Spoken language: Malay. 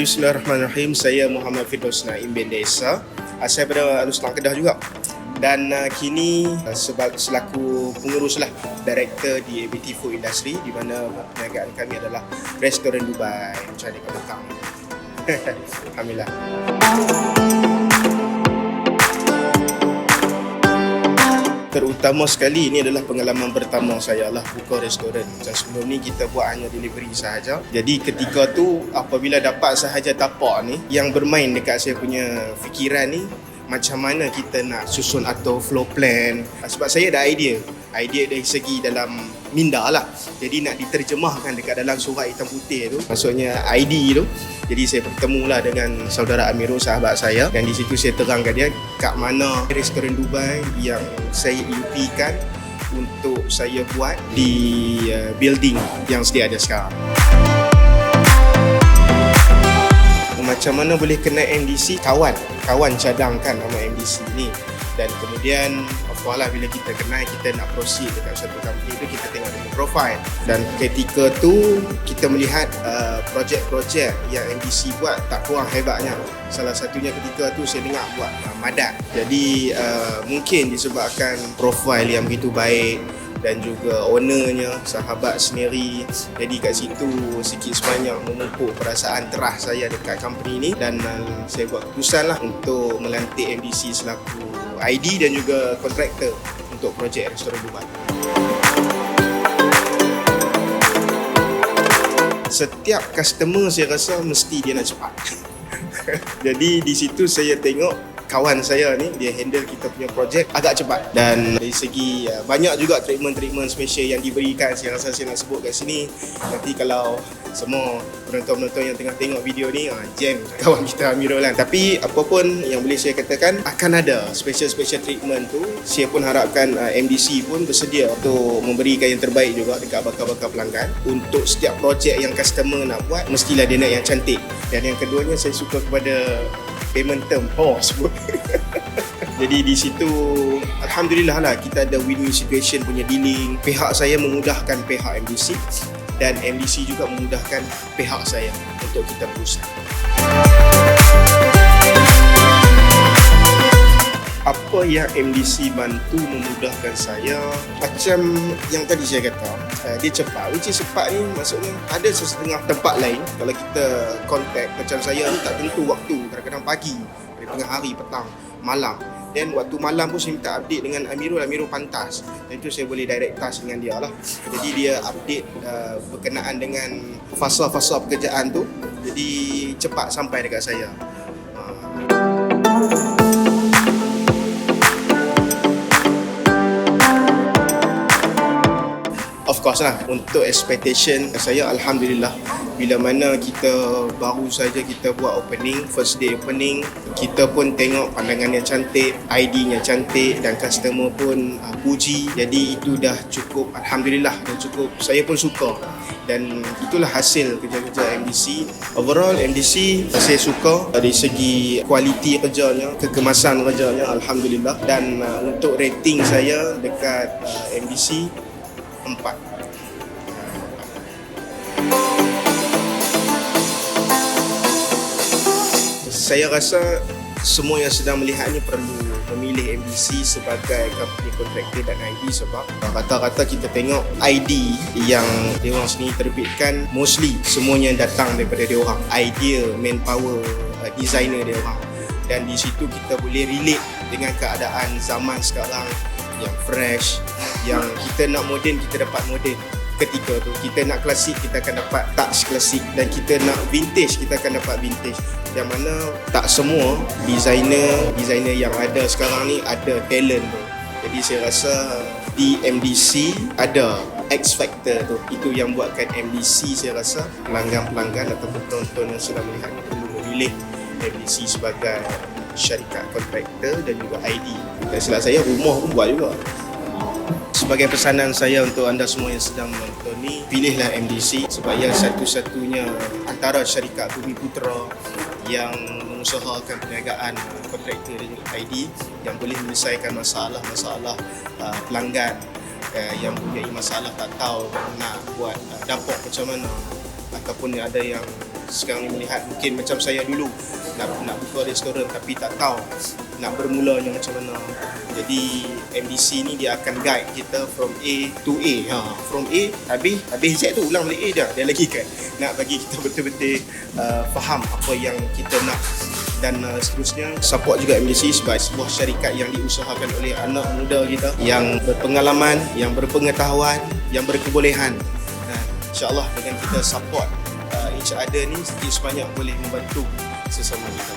Bismillahirrahmanirrahim. Saya Muhammad Firdaus Naim bin Desa. Saya berada di Kedah juga. Dan kini selaku penguruslah director di ABT Food Industry, di mana perniagaan kami adalah restoran Dubai macam ni kat belakang. Alhamdulillah. Terutama sekali ini adalah pengalaman pertama saya lah buka restoran. Macam sebelum ni kita buat hanya delivery sahaja. Jadi ketika tu apabila dapat sahaja tapak ni yang bermain dekat saya punya fikiran ni, macam mana kita nak susun atau flow plan. Sebab saya ada idea dari segi dalam minda lah. Jadi nak diterjemahkan dekat dalam surat hitam putih tu, maksudnya ID tu. Jadi saya bertemulah dengan saudara Amirul, sahabat saya, dan di situ saya terangkan dia kat mana restoran Dubai yang saya impikan untuk saya buat di building yang sedia ada sekarang. Macam mana boleh kena MDC? Kawan cadangkan nama MDC ni. Dan kemudian of course lah, bila kita kenal, kita nak proceed dekat satu company tu, kita tengok dengan profile. Dan ketika tu kita melihat projek-projek yang MDC buat tak kurang hebatnya. Salah satunya ketika tu saya dengar buat Madat. Jadi mungkin disebabkan profile yang begitu baik dan juga ownernya, sahabat sendiri. Jadi kat situ sikit sebanyak memupuk perasaan terah saya dekat company ni. Dan saya buat keputusan lah untuk melantik MDC selaku ID dan juga kontraktor untuk projek restoran Dubai. Setiap customer saya rasa mesti dia nak cepat. Jadi di situ saya tengok kawan saya ni, dia handle kita punya projek agak cepat. Dan dari segi banyak juga treatment special yang diberikan. Saya rasa saya nak sebut kat sini. Nanti kalau semua penonton-penonton yang tengah tengok video ni jam kawan kita Amirul kan. Tapi apa pun yang boleh saya katakan, akan ada special treatment tu. Saya pun harapkan MDC pun bersedia untuk memberikan yang terbaik juga dekat bakal-bakal pelanggan. Untuk setiap projek yang customer nak buat, mestilah dia nak yang cantik. Dan yang keduanya, saya suka kepada payment term sebut. Jadi di situ alhamdulillah lah, kita ada win-win situation punya dealing. Pihak saya memudahkan pihak MDC dan MDC juga memudahkan pihak saya untuk kita berusaha. Apa yang MDC bantu memudahkan saya, macam yang tadi saya kata, dia cepat. Which is cepat ni maksudnya ada sesetengah tempat lain kalau kita contact, macam saya ni tak tentu waktu, kadang-kadang pagi, dari tengah hari, petang, malam. Dan waktu malam pun saya minta update dengan Amirul pantas. Dan itu saya boleh direct task dengan dia lah. Jadi dia update berkenaan dengan fasa-fasa pekerjaan tu. Jadi cepat sampai dekat saya. Of course lah, untuk expectation saya alhamdulillah, bila mana kita baru saja kita buat opening, first day opening, kita pun tengok pandangannya cantik, ID-nya cantik dan customer pun puji. Jadi itu dah cukup, alhamdulillah, dah cukup. Saya pun suka. Dan itulah hasil kerja-kerja MDC. Overall MDC saya suka dari segi kualiti kerjanya, kekemasan kerjanya, alhamdulillah. Dan untuk rating saya dekat MDC 4. Saya rasa semua yang sedang melihat ni perlu memilih MDC sebagai company kontraktor dan ID, sebab rata-rata kita tengok ID yang diorang sendiri terbitkan, mostly semuanya datang daripada diorang, idea, manpower, designer diorang. Dan di situ kita boleh relate dengan keadaan zaman sekarang yang fresh, yang kita nak moden, kita dapat moden ketika tu. Kita nak klasik, kita akan dapat touch klasik. Dan kita nak vintage, kita akan dapat vintage. Yang mana tak semua designer yang ada sekarang ni ada talent tu. Jadi saya rasa di MDC ada X factor tu. Itu yang buatkan MDC, saya rasa pelanggan-pelanggan ataupun penonton yang sedang melihat perlu memilih MDC sebagai syarikat kontraktor dan juga ID. Dan silap saya, rumah pun buat juga. Sebagai pesanan saya untuk anda semua yang sedang menonton ni, pilihlah MDC sebab ia satu-satunya antara syarikat Bumi Putra yang mengusahakan perniagaan kontraktor dan ID yang boleh menyelesaikan masalah-masalah pelanggan yang mempunyai masalah tak tahu nak buat dapur macam mana, ataupun ada yang sekarang ni melihat mungkin macam saya dulu nak buka restoran tapi tak tahu nak bermulanya macam mana. Jadi MDC ni dia akan guide kita from A to A. From A habis Z tu ulang balik A dia lagi kan. Nak bagi kita betul-betul faham apa yang kita nak. Dan seterusnya support juga MDC sebagai sebuah syarikat yang diusahakan oleh anak muda kita yang berpengalaman, yang berpengetahuan, yang berkebolehan. InsyaAllah dengan kita support each other ni, sedikit sebanyak boleh membantu sesama kita.